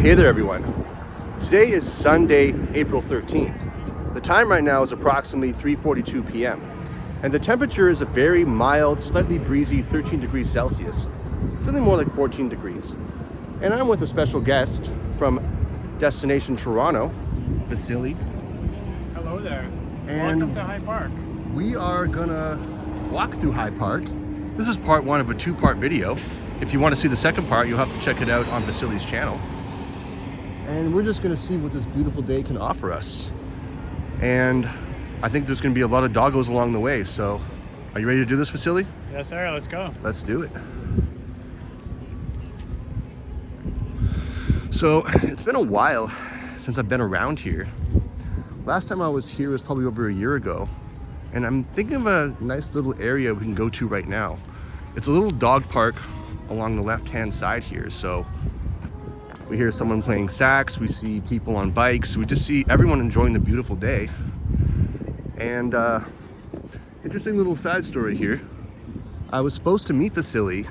Hey there everyone. Today is Sunday, April 13th. The time right now is approximately 3:42 p.m. and the temperature is a very mild, slightly breezy 13 degrees Celsius, feeling more like 14 degrees. And I'm with a special guest from Destination Toronto, Vasiliy. Hello there. And welcome to High Park. We are gonna walk through High Park. This is part one of a two-part video. If you want to see the second part, you'll have to check it out on Vasily's channel. And we're just gonna see what this beautiful day can offer us. And I think there's gonna be a lot of doggos along the way. So are you ready to do this, Vasiliy? Yes, sir. Let's go. Let's do it. So it's been a while since I've been around here. Last time I was here was probably over a year ago. And I'm thinking of a nice little area we can go to right now. It's a little dog park along the left-hand side here. So we hear someone playing sax, we see people on bikes, we just see everyone enjoying the beautiful day. And interesting little side story here. I was supposed to meet Vasiliy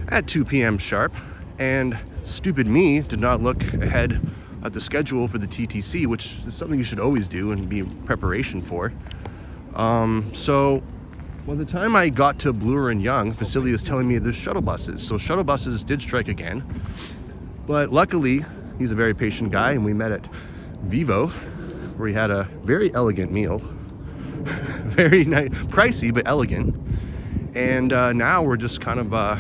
at 2 p.m. sharp, and stupid me did not look ahead at the schedule for the TTC, which is something you should always do and be in preparation for. So by the time I got to Bloor and Yonge, Vasiliy was telling me there's shuttle buses. So shuttle buses did strike again. But luckily, he's a very patient guy, and we met at Vivo, where he had a very elegant meal. Very nice, pricey, but elegant. And now we're just kind of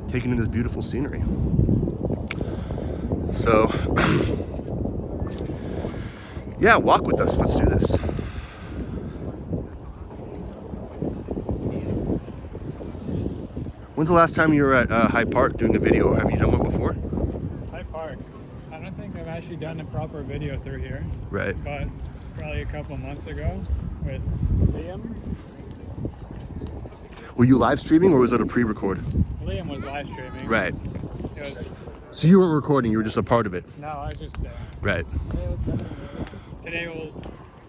taking in this beautiful scenery. So, yeah, walk with us. Let's do this. When's the last time you were at High Park doing a video? Have you done one before? Park. I don't think I've actually done a proper video through here. Right. But probably a couple months ago with Liam. Were you live streaming or was it a pre-record? Liam was live streaming. Right. It was, So you weren't recording, you were just a part of it? no, I was just Right. Today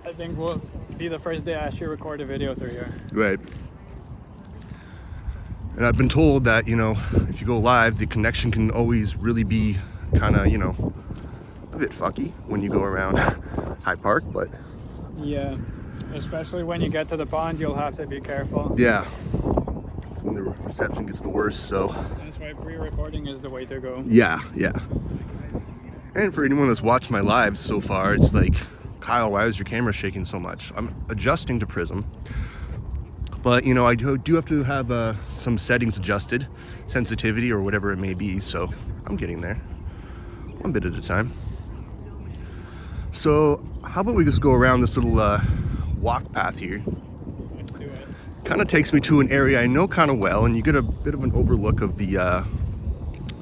I think will be the first day I actually record a video through here. Right. And I've been told that, you know, if you go live, the connection can always really be kind of, you know, a bit fucky when you go around High Park, but... Yeah, especially when you get to the pond, you'll have to be careful. Yeah. That's when the reception gets the worst, so... That's why pre-recording is the way to go. Yeah, yeah. And for anyone that's watched my lives so far, it's like, Kyle, why is your camera shaking so much? I'm adjusting to Prism. But, you know, I do have to have some settings adjusted, sensitivity or whatever it may be, so I'm getting there, one bit at a time. So, how about we just go around this little walk path here? Let's do it. Kind of takes me to an area I know kind of well, and you get a bit of an overlook of the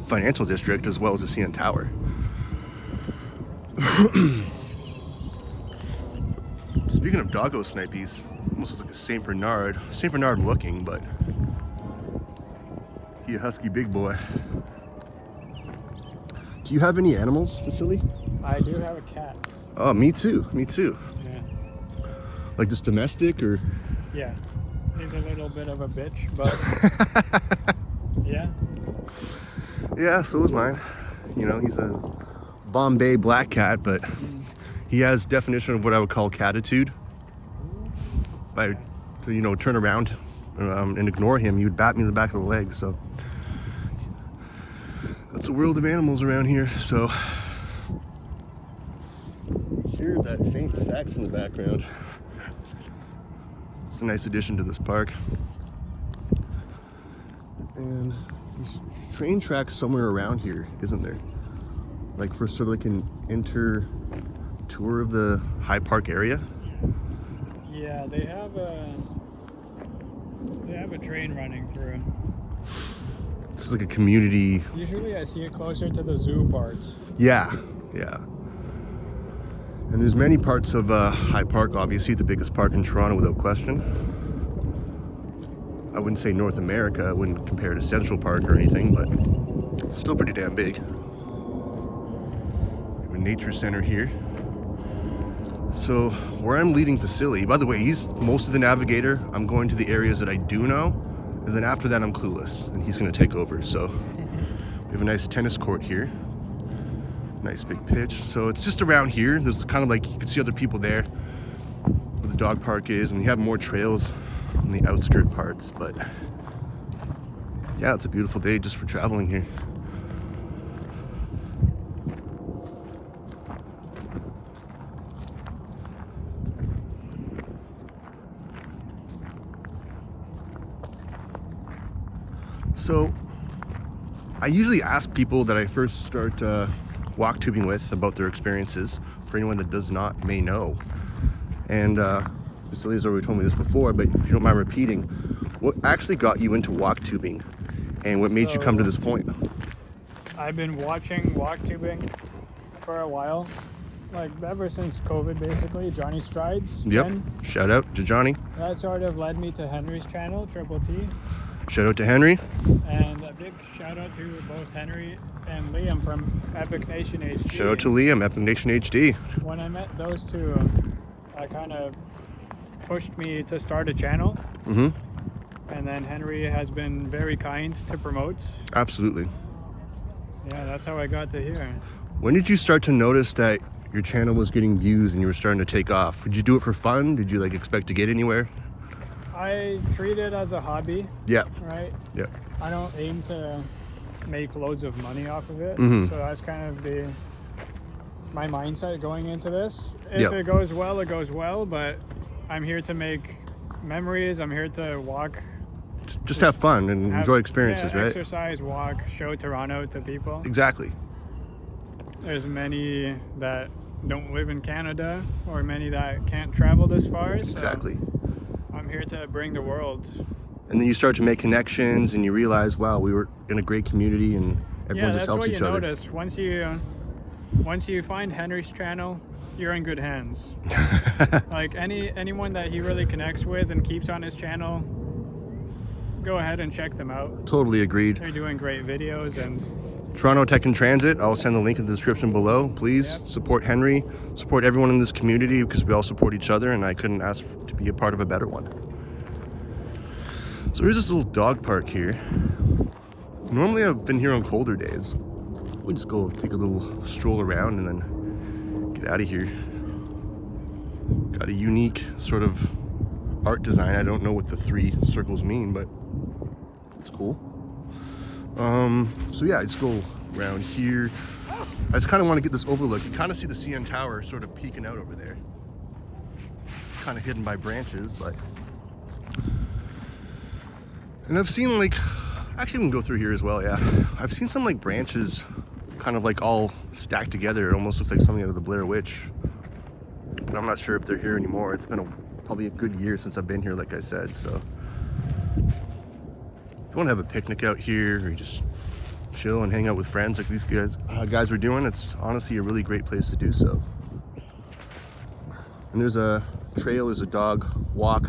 financial district as well as the CN Tower. Speaking of doggo snipies, almost looks like a Saint Bernard looking, but he a husky big boy. Do you have any animals, Vasiliy? I do have a cat. Oh, me too, me too. Yeah. Like just domestic or? Yeah. He's a little bit of a bitch, but yeah. Yeah, so is mine. You know, he's a Bombay black cat, but he has definition of what I would call catitude. If I, you know, turn around and ignore him, he would bat me in the back of the leg. So that's a world of animals around here. So hear that faint sax in the background. It's a nice addition to this park. And there's train tracks somewhere around here, isn't there? Like for sort of like an inter tour of the High Park area. Yeah, they have a train running through. This is like a community. Usually I see it closer to the zoo parts. Yeah, yeah. And there's many parts of High Park, obviously the biggest park in Toronto without question. I wouldn't say North America, I wouldn't compare it to Central Park or anything, but still pretty damn big. We have a nature center here. So where I'm leading Vasiliy, by the way, he's most of the navigator. I'm going to the areas that I do know, and then after that I'm clueless, and he's gonna take over. So we have a nice tennis court here. Nice big pitch. So it's just around here. There's kind of like, you can see other people there where the dog park is, and you have more trails on the outskirt parts. But yeah, it's a beautiful day just for traveling here. So I usually ask people that I first start walk tubing with about their experiences, for anyone that does not may know. And Vasily's already told me this before, but if you don't mind repeating, what actually got you into walk tubing and what made you come to this point? I've been watching walk tubing for a while, like ever since COVID basically. Johnny Strides. Yep. Jen. Shout out to Johnny. That sort of led me to Henry's channel, Triple T. Shout out to Henry. And a big shout out to both Henry and Liam from Epic Nation HD. Shout out to Liam, Epic Nation HD. When I met those two, I kind of pushed me to start a channel. Mm-hmm. And then Henry has been very kind to promote. Absolutely. Yeah, that's how I got to here. When did you start to notice that your channel was getting views and you were starting to take off? Did you do it for fun? Did you like expect to get anywhere? I treat it as a hobby. Yeah. Right? Yeah. I don't aim to make loads of money off of it. Mm-hmm. So that's kind of my mindset going into this. If it goes well, it goes well, but I'm here to make memories. I'm here to walk. Just have fun and enjoy experiences, right? Exercise, walk, show Toronto to people. Exactly. There's many that don't live in Canada or many that can't travel this far. So Exactly. I'm here to bring the world. And then you start to make connections and you realize, wow, we were in a great community and everyone just helps each other. Yeah, that's what you notice. Once you find Henry's channel, you're in good hands. Like anyone that he really connects with and keeps on his channel, go ahead and check them out. Totally agreed. They're doing great videos. And Toronto Tech and Transit, I'll send the link in the description below. Please support Henry, support everyone in this community because we all support each other, and I couldn't ask to be a part of a better one. So here's this little dog park here. Normally I've been here on colder days. We just go take a little stroll around and then get out of here. Got a unique sort of art design. I don't know what the 3 circles mean, but it's cool. So yeah, I just go around here. I just kind of want to get this overlook. You kind of see the CN Tower sort of peeking out over there. Kind of hidden by branches, but... And I've seen like, actually we can go through here as well, yeah. I've seen some like branches kind of like all stacked together. It almost looks like something out of the Blair Witch. But I'm not sure if they're here anymore. It's been probably a good year since I've been here, like I said, so. If you want to have a picnic out here or just chill and hang out with friends like these guys are doing, it's honestly a really great place to do so. And there's a trail, there's a dog walk.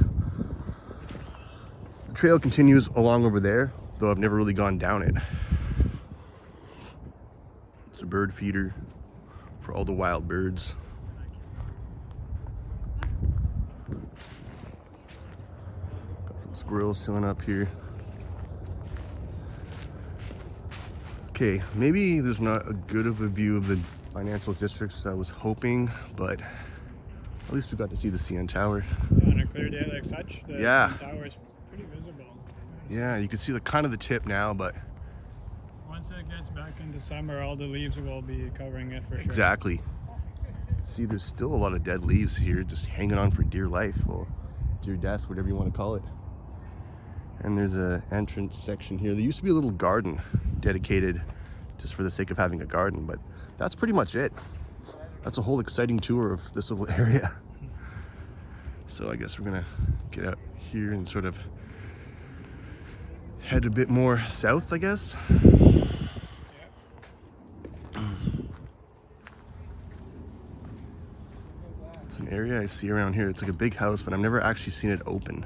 The trail continues along over there, though I've never really gone down it. It's a bird feeder for all the wild birds. Got some squirrels chilling up here. Okay, maybe there's not a good of a view of the financial districts as I was hoping, but at least we got to see the CN Tower. Yeah, on a clear day like such, the CN Tower is pretty visible. Yeah, you can see the kind of the tip now, but once it gets back into summer, all the leaves will be covering it for sure. Exactly. See, there's still a lot of dead leaves here, just hanging on for dear life, or dear death, whatever you want to call it. And there's a entrance section here. There used to be a little garden dedicated just for the sake of having a garden, but that's pretty much it. That's a whole exciting tour of this little area. So I guess we're gonna get out here and sort of head a bit more south, I guess. It's an area I see around here. It's like a big house, but I've never actually seen it open.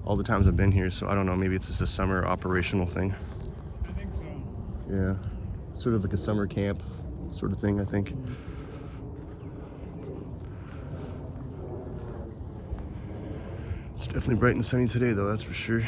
All the times I've been here, so I don't know, maybe it's just a summer operational thing. I think so. Yeah, sort of like a summer camp sort of thing, I think. It's definitely bright and sunny today though, that's for sure.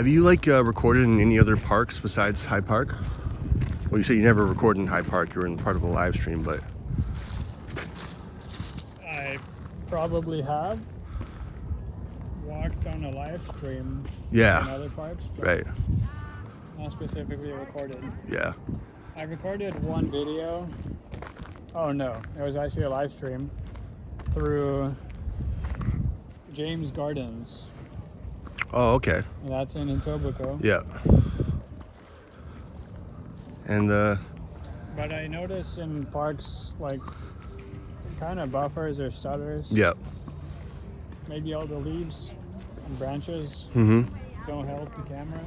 Have you like recorded in any other parks besides Hyde Park? Well, you said you never recorded in Hyde Park. You were in part of a live stream, but I probably have walked on a live stream yeah, in other parks, but right, not specifically recorded. yeah. I recorded one video. Oh no, it was actually a live stream through James Gardens. Oh, okay. And that's in Etobicoke. Yeah. And But I notice in parks, like, kind of buffers or stutters. yeah. Maybe all the leaves and branches Mm-hmm. don't help the camera.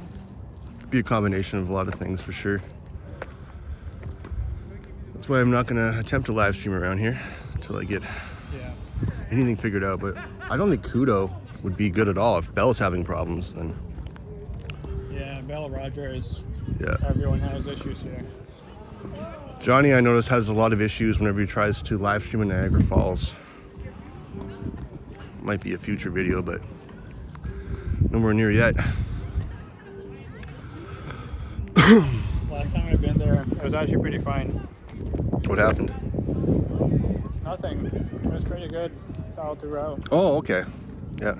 Be a combination of a lot of things for sure. That's why I'm not gonna attempt a live stream around here until I get Yeah. anything figured out. But I don't think Kudo would be good at all. If Bell's having problems, then Yeah, Bell Rogers, yeah. everyone has issues here. Johnny, I notice, has a lot of issues whenever he tries to live stream in Niagara Falls. Might be a future video, but nowhere near yet. Last time I've been there, it was actually pretty fine. What happened? Nothing. It was pretty good all throughout. Oh, okay. Yeah.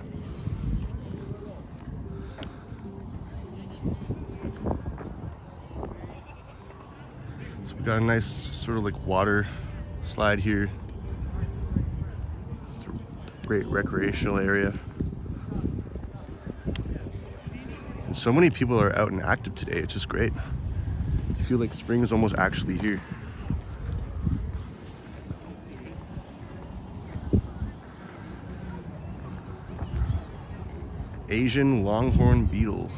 So we got a nice sort of like water slide here. It's a great recreational area. And so many people are out and active today. It's just great. I feel like spring is almost actually here. Asian longhorn beetle.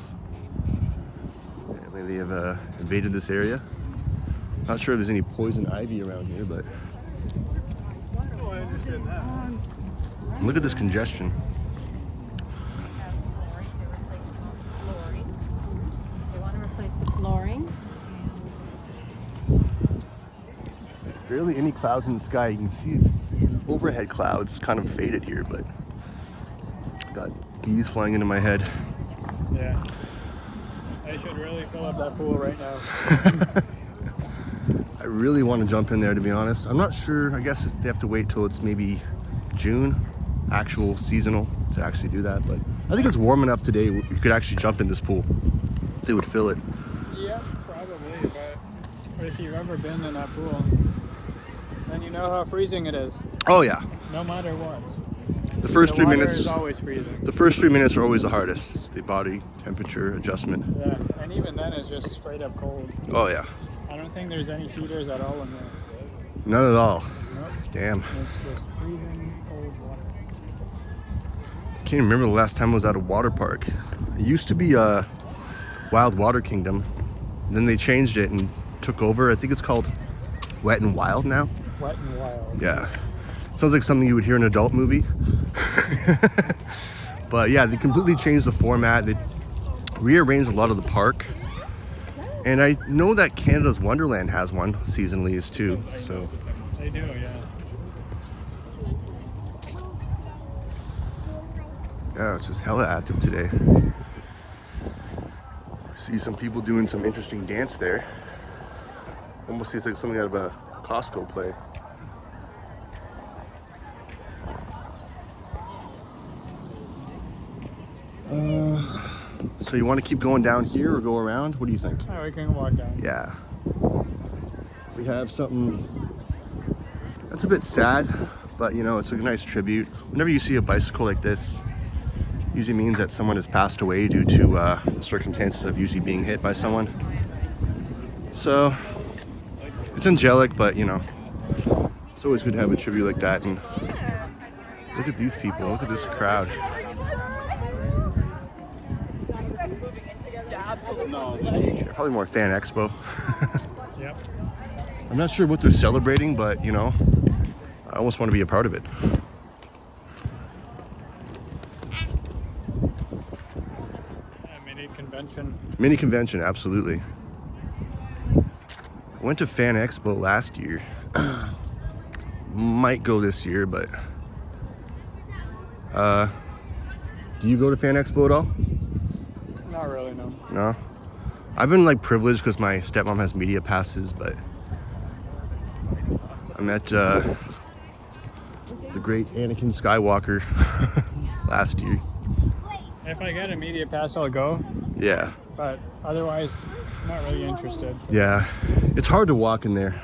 Apparently they have invaded this area. Not sure if there's any poison ivy around here, but look at this congestion. They want to replace the flooring. There's barely any clouds in the sky. You can see it's overhead clouds kind of faded here, but got bees flying into my head. Yeah. I should really fill up that pool right now. I really want to jump in there, to be honest. I'm not sure. I guess they have to wait till it's maybe June, actual seasonal, to actually do that. But I think it's warm enough today. You could actually jump in this pool. They would fill it. Yeah, probably. But if you've ever been in that pool, then you know how freezing it is. Oh yeah. No matter what. The first The 3 water minutes. is always freezing. The first 3 minutes are always the hardest. It's the body temperature adjustment. Yeah, and even then it's just straight up cold. Oh yeah. I don't think there's any heaters at all in there. None at all. Nope. Damn. It's just freezing cold water. Can't remember the last time I was at a water park. It used to be a Wild Water Kingdom. Then they changed it and took over. I think it's called Wet and Wild now. Wet and wild. Yeah. Sounds like something you would hear in an adult movie. But yeah, they completely changed the format. They rearranged a lot of the park. And I know that Canada's Wonderland has one seasonally too. So They do, yeah. yeah, it's just hella active today. See some people doing some interesting dance there. Almost seems like something out of a Costco play. So you want to keep going down here or go around? What do you think? Oh, we can walk down. Yeah. We have something that's a bit sad, but you know, it's a nice tribute. Whenever you see a bicycle like this, usually means that someone has passed away due to circumstances of usually being hit by someone. So it's angelic, but you know, it's always good to have a tribute like that. And look at these people, look at this crowd. Probably more fan expo. Yep. I'm not sure what they're celebrating, but you know, I almost want to be a part of it. Yeah, mini convention. Mini convention, absolutely. I went to Fan Expo last year. Might go this year, but do you go to Fan Expo at all? Not really, no. No? I've been like privileged because my stepmom has media passes, but I met the great Anakin Skywalker last year. If I get a media pass, I'll go. Yeah. But otherwise, not really interested. Yeah. It's hard to walk in there,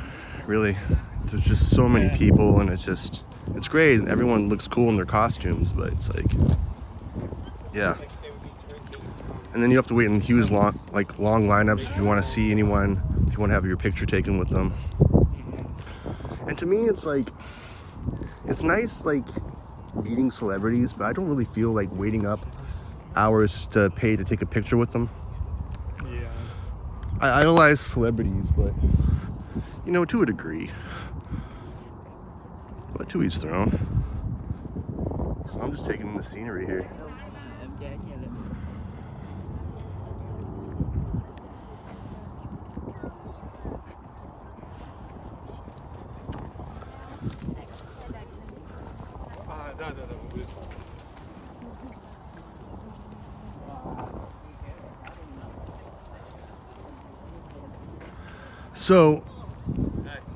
really. There's just so many people, and it's great. Everyone looks cool in their costumes, but it's like, yeah. And then you have to wait in huge long lineups if you want to see anyone, if you want to have your picture taken with them. And to me, it's like, it's nice like meeting celebrities, but I don't really feel like waiting up hours to pay to take a picture with them. Yeah. I idolize celebrities, but you know, to a degree. But to each their own. So I'm just taking in the scenery here. So,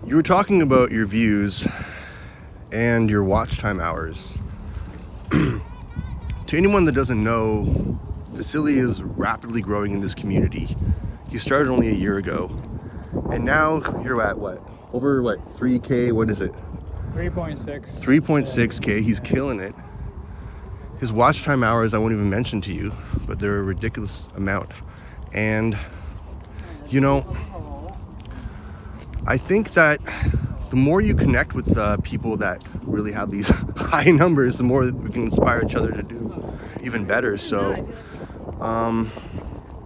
you were talking about your views and your watch time hours. To anyone that doesn't know, Vasiliy is rapidly growing in this community. He started only a year ago, and now you're at what? Over what? 3K? What is it? 3.6. 3.6K. He's killing it. His watch time hours I won't even mention to you, but they're a ridiculous amount. And you know, I think that the more you connect with people that really have these high numbers, the more that we can inspire each other to do even better. So,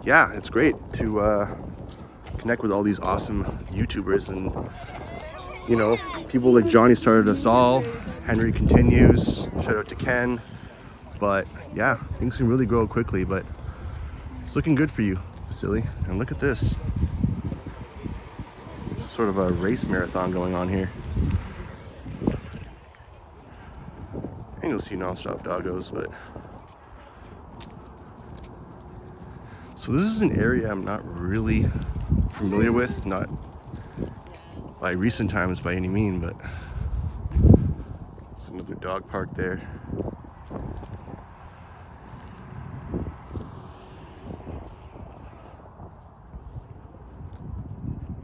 yeah, it's great to connect with all these awesome YouTubers, and you know, people like Johnny started us all. Henry continues. Shout out to Ken. But yeah, things can really grow quickly. But it's looking good for you, Vasiliy. And look at this. Sort of a race marathon going on here. And you'll see nonstop doggos, but so this is an area I'm not really familiar with, not by recent times by any mean, but it's another dog park there.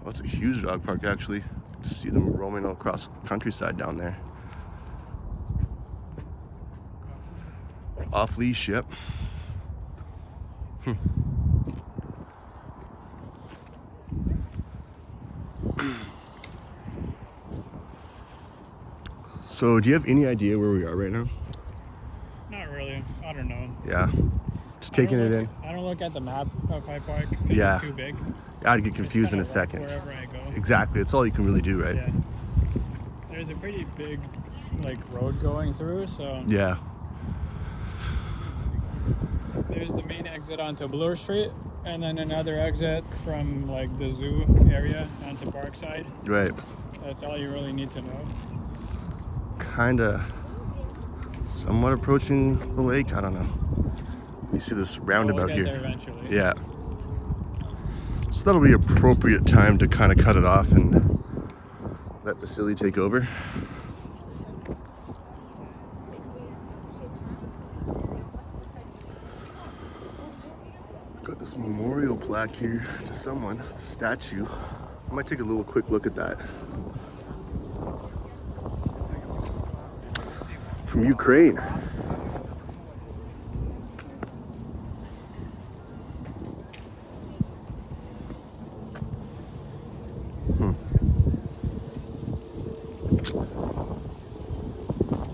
Oh, it's a huge dog park actually. Just see them roaming all across the countryside down there. Off leash, yep. So, do you have any idea where we are right now? Not really. I don't know. Yeah. Just taking it in. I don't look at the map of my park. Yeah. It's too big. I'd get confused in a second. Wherever I go. Exactly. It's all you can really do, right? Yeah. There's a pretty big, like, road going through, so. Yeah. There's the main exit onto Bloor Street, and then another exit from, like, the zoo area onto Parkside. Right. That's all you really need to know. Kinda somewhat approaching the lake. I don't know. You see this roundabout We'll get here. there eventually. Yeah. So that'll be appropriate time to kind of cut it off and let Vasiliy take over. Got this memorial plaque here to someone, statue. I might take a little quick look at that. From Ukraine.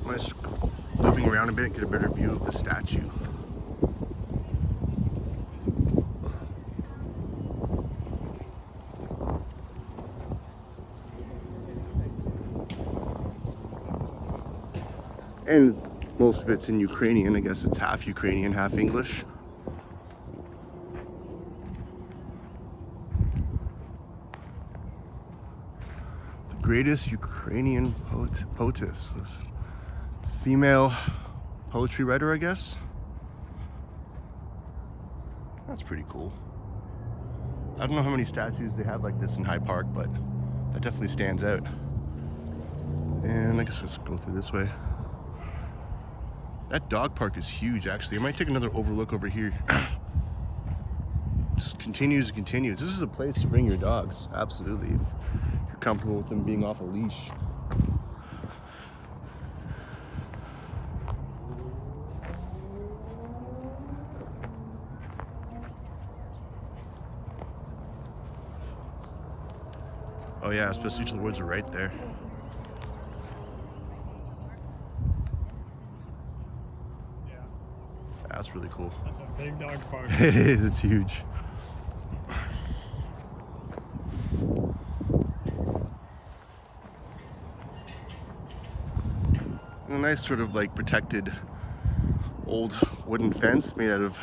I'm just moving around a bit, get a better view of the statue. And most of it's in Ukrainian. I guess it's half Ukrainian, half English. The greatest Ukrainian poetess. Female poetry writer, I guess. That's pretty cool. I don't know how many statues they have like this in Hyde Park, but that definitely stands out. And I guess let's go through this way. That dog park is huge, actually. I might take another overlook over here. Just continues and continues. This is a place to bring your dogs, absolutely. If you're comfortable with them being off a leash. Oh yeah, especially the woods are right there. Yeah, That's really cool. that's a big dog park. It is, it's huge. And a nice sort of like protected old wooden fence made out of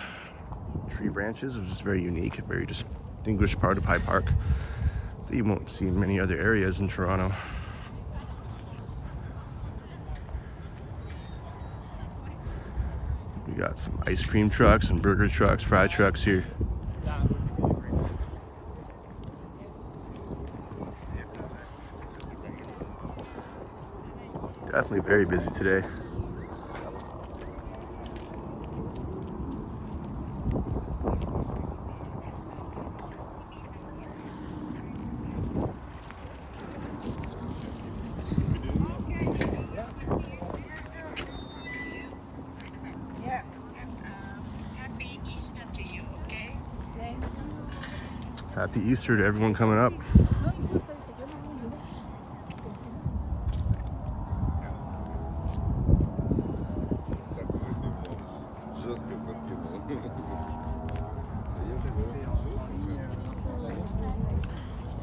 tree branches, which is very unique, a very distinguished part of Hyde Park that you won't see in many other areas in Toronto. We got some ice cream trucks and burger trucks, fry trucks here. Definitely very busy today. Yeah. Happy Easter to you, okay? Happy Easter to everyone coming up.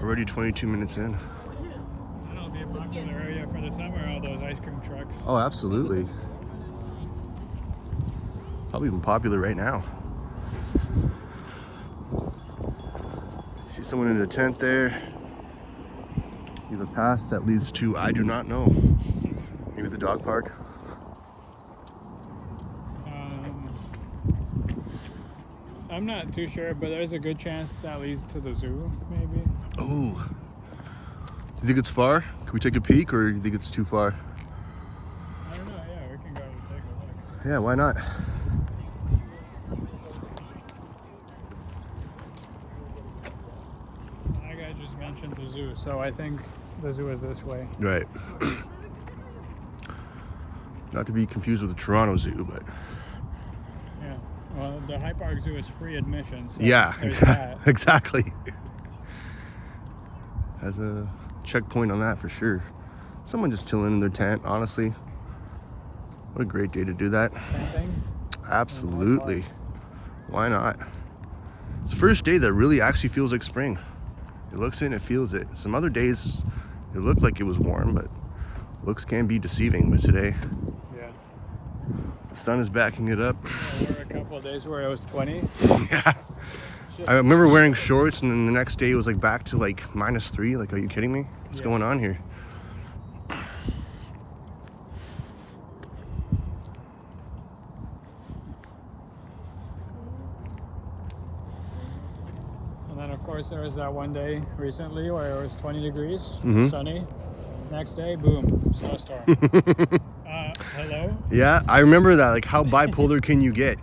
Already 22 minutes in. That'll be a popular area for the summer, all those ice cream trucks. Oh, absolutely. Probably even popular right now. See someone in a tent there. You have a path that leads to I do not know. Maybe the dog park. I'm not too sure, but there's a good chance that leads to the zoo, maybe. Oh. Do you think it's far? Can we take a peek, or do you think it's too far? I don't know, yeah, we can go and take a look. Yeah, why not? That guy just mentioned the zoo, so I think the zoo is this way. Right. Not to be confused with the Toronto Zoo, but Yeah. Well, the Hyde Park Zoo is free admission. So yeah, there's that. exactly. Has a checkpoint on that for sure. Someone just chilling in their tent, honestly. What a great day to do that. Camping? Absolutely. Why not? It's the first day that really actually feels like spring. It looks it, it feels it. Some other days it looked like it was warm, but looks can be deceiving. But today, Yeah. the sun is backing it up. Yeah, there were a couple of days where it was 20. Yeah. I remember wearing shorts, and then the next day it was like back to like -3. Like, are you kidding me? What's going on here? And then, of course, there was that one day recently where it was 20 degrees, sunny. Next day, boom, snowstorm. Hello? Yeah, I remember that. Like, how bipolar can you get?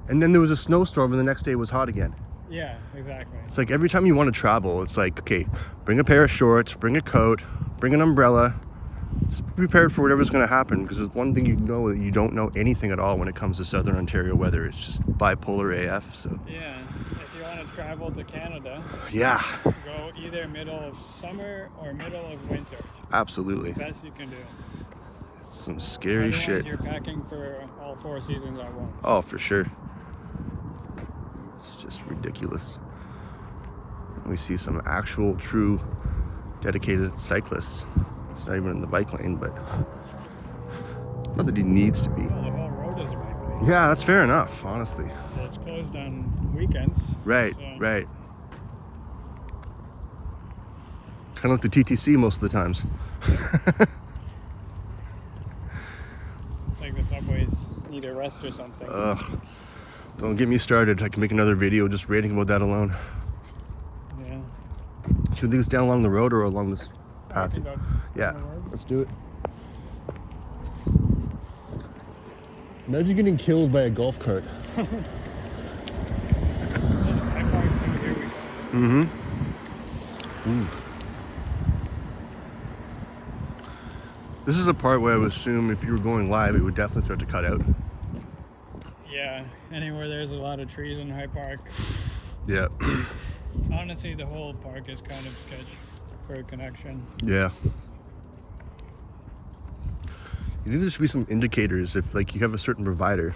And then there was a snowstorm, and the next day it was hot again. Yeah, exactly. It's like every time you want to travel, it's like, okay, bring a pair of shorts, bring a coat, bring an umbrella. Just be prepared for whatever's going to happen, because there's one thing you know, that you don't know anything at all when it comes to Southern Ontario weather. It's just bipolar AF. So Yeah, if you want to travel to Canada, yeah, go either middle of summer or middle of winter. absolutely. Best you can do. Some scary Otherwise, shit. you're packing for all 4 seasons at once. Oh, for sure. It's just ridiculous. We see some actual, true, dedicated cyclists. It's not even in the bike lane, but not that he needs to be. Well, the whole road is bike lane. Yeah, that's fair enough, honestly. It's closed on weekends. Right, so right. Kind of like the TTC most of the times. It's like the subways need a rest or something. Ugh. Don't get me started. I can make another video just ranting about that alone. Yeah. Should we think it's down along the road or along this path? Talking about Yeah, the road. let's do it. Imagine getting killed by a golf cart. I parked some here. Ooh. This is a part where I would assume if you were going live, it would definitely start to cut out. Yeah, anywhere there's a lot of trees in Hyde Park. Yeah. Honestly, the whole park is kind of sketch for a connection. Yeah. You think there should be some indicators if, like, you have a certain provider?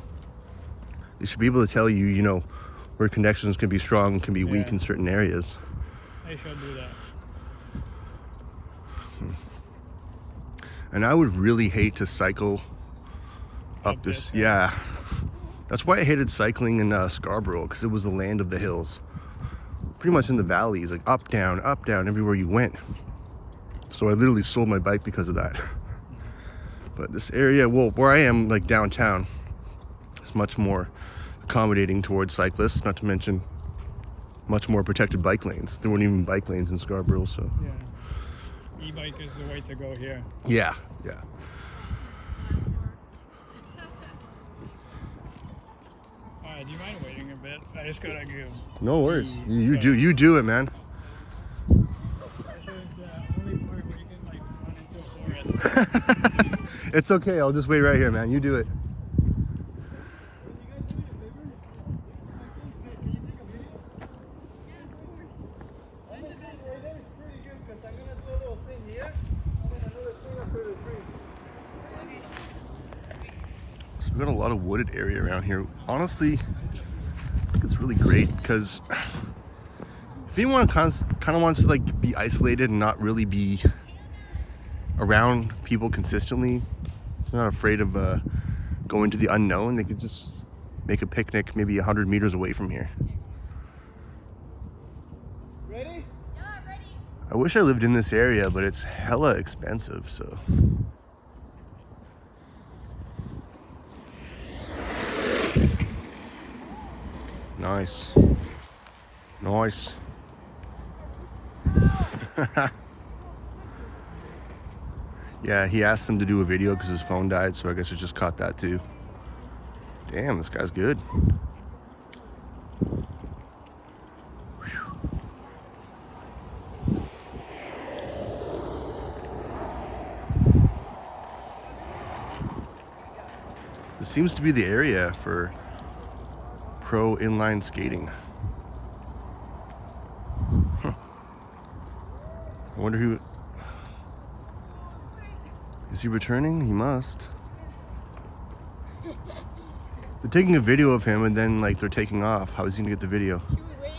They should be able to tell you, you know, where connections can be strong, can be weak Yeah. in certain areas. They should do that. And I would really hate to cycle up this. hill. Yeah. That's why I hated cycling in Scarborough, because it was the land of the hills. Pretty much in the valleys, like up, down, everywhere you went. So I literally sold my bike because of that. But this area, well, where I am, like downtown, is much more accommodating towards cyclists, not to mention much more protected bike lanes. There weren't even bike lanes in Scarborough, so. Yeah. E-bike is the way to go here. Yeah. Alright, do you mind waiting a bit? I just gotta go. No worries. So- You do it, man. This is the only part where you can like run into a forest. It's okay. I'll just wait right here, man. You do it. So we've got a lot of wooded area around here. Honestly, I think it's really great because if anyone kind of wants to like be isolated and not really be around people consistently, it's not afraid of going to the unknown, they could just make a picnic maybe 100 meters away from here. Ready? Yeah, ready. I wish I lived in this area, but it's hella expensive, so. Nice. Nice. Yeah, he asked him to do a video because his phone died, so I guess I just caught that too. Damn, this guy's good. This seems to be the area for pro inline skating. Huh. I wonder who... Is he returning? He must. They're taking a video of him and then like they're taking off. How is he gonna get the video? Should we wait?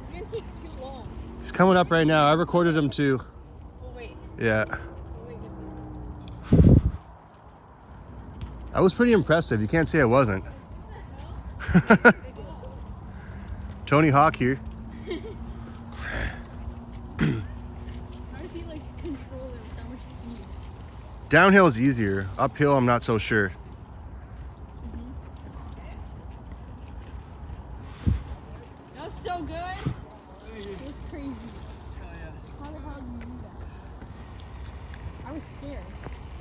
It's gonna take too long. He's coming up right now. I recorded him too. We'll wait. Yeah. We'll wait. That was pretty impressive. You can't say I wasn't. Tony Hawk here. How does he like control it with that much speed? Downhill is easier. Uphill, I'm not so sure. That was so good. It was crazy. How the hell did you do that? I was scared.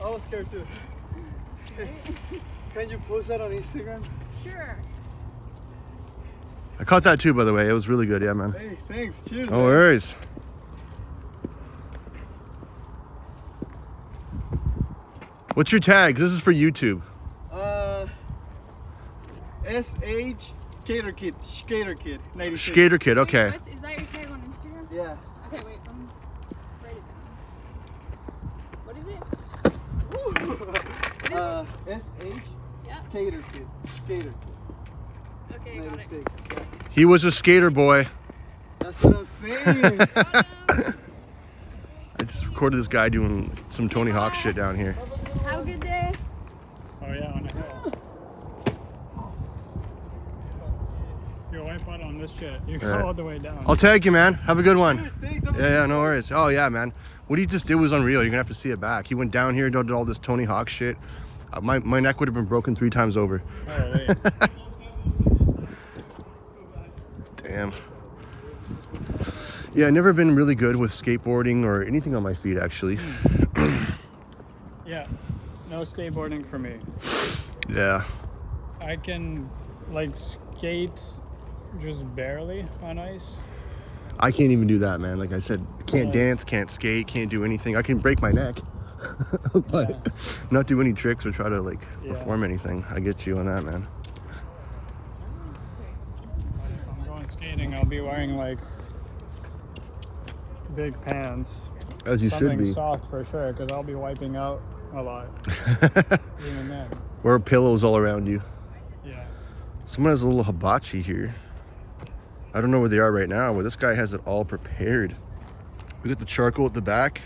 I was scared too. Can you post that on Instagram? Sure. I caught that too, by the way. It was really good. Yeah, man. Hey, thanks. Cheers. No worries. What's your tag? This is for YouTube. SH Skater Kid. Skater Kid. 96. Skater Kid, okay. Wait, is that your tag on Instagram? Yeah. Okay, wait. Let me write it down. What is it? SH Yeah. Skater Kid. Skater Kid. Okay, got it. 96. Yeah. He was a skater boy. That's what I'm saying. I just recorded this guy doing some Tony Hawk shit down here. Have a good day. Oh yeah, on a hill. Yo, wipe out on this shit. You go Alright. all the way down. I'll tag you, man. Have a good one. Thanks. Yeah, no worries. Oh yeah, man. What he just did was unreal. You're gonna have to see it back. He went down here, did all this Tony Hawk shit. My neck would have been broken 3 times over. Holy. Damn. Yeah, I've never been really good with skateboarding or anything on my feet, actually. Yeah, no skateboarding for me. Yeah. I can like skate just barely on ice. I can't even do that, man. Like I said, can't dance, can't skate, can't do anything. I can break my neck, but Yeah. not do any tricks or try to like Yeah. perform anything. I get you on that, man. If I'm going skating, I'll be wearing like big pants. As you should Something be. soft for sure, because I'll be wiping out a lot. Even then. Wear pillows all around you. Yeah. Someone has a little hibachi here. I don't know where they are right now, but this guy has it all prepared. We got the charcoal at the back.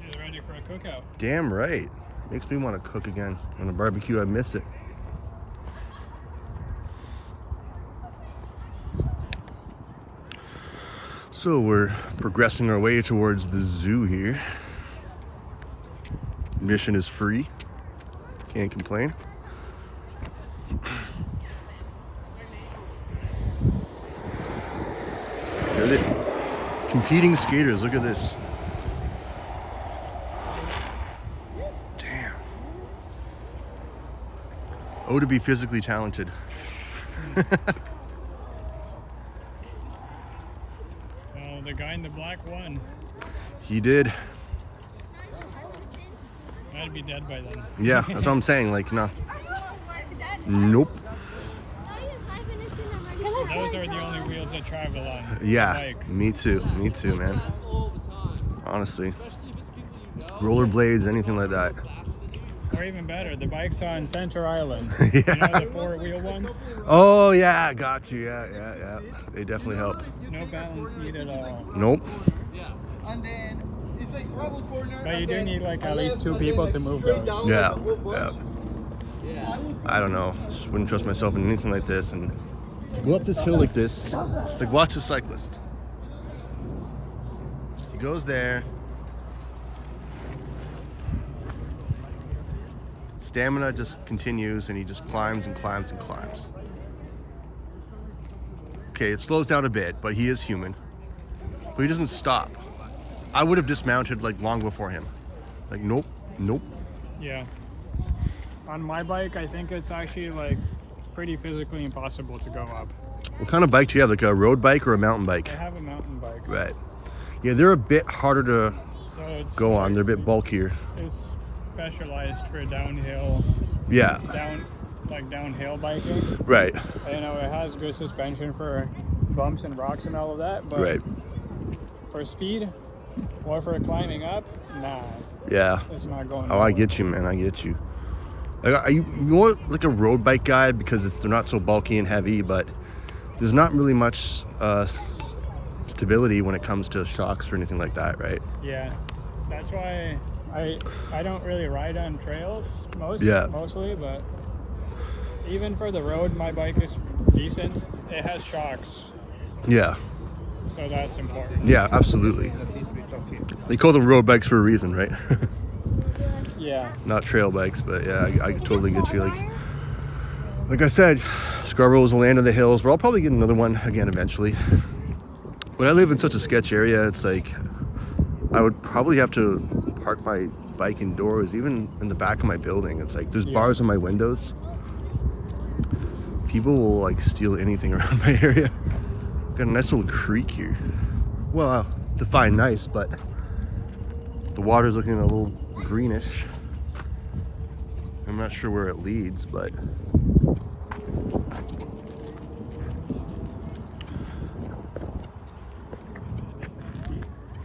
He's ready for a cookout. Damn right. Makes me want to cook again on a barbecue. I miss it. So we're progressing our way towards the zoo here. Admission is free. Can't complain. There it is. Competing skaters, look at this. Damn. Oh, to be physically talented. Well, the guy in the black won. He did. I'd be dead by then. Yeah, that's what I'm saying. Like, no. Nope. Those are the only wheels that travel on. Yeah, the bike. me too, man. Honestly. Rollerblades, anything like that. Or even better, the bike's on Center Island. Yeah. You know the 4-wheel ones? Oh, yeah, got you. Yeah. They definitely help. No balance needed at all. Nope. And then it's like rubble corner. But you and do then need like a at least left, 2 and then, people like, to move straight those. down, Yeah, like a whole bunch. I don't know. Just wouldn't trust myself in anything like this. And to go up this hill like this, like watch the cyclist. He goes there. Stamina just continues and he just climbs and climbs and climbs. Okay, it slows down a bit, but he is human. But he doesn't stop. I would have dismounted like long before him. Like, nope. Yeah. On my bike, I think it's actually like pretty physically impossible to go up. What kind of bike do you have? Like a road bike or a mountain bike? I have a mountain bike. Right. Yeah, they're a bit harder to So it's go on. They're a bit bulkier. It's specialized for downhill, Yeah. downhill biking. Right. You know, it has good suspension for bumps and rocks and all of that, but Right. for speed or for climbing up, nah, Yeah. it's not going. Oh, I get you, man. I get you. Like, are you more like a road bike guy because they're not so bulky and heavy, but there's not really much stability when it comes to shocks or anything like that, right? Yeah, that's why I don't really ride on trails mostly, but even for the road, my bike is decent. It has shocks, Yeah. so that's important. Yeah, absolutely. They call them road bikes for a reason, right? Yeah, Not trail bikes, but yeah, I totally get you. Like I said, Scarborough is the land of the hills, but I'll probably get another one again eventually. But I live in such a sketch area, it's like I would probably have to park my bike indoors, even in the back of my building. It's like there's bars on my windows. People will like steal anything around my area. Got a nice little creek here. Well, define nice, but the water's looking a little greenish. I'm not sure where it leads, but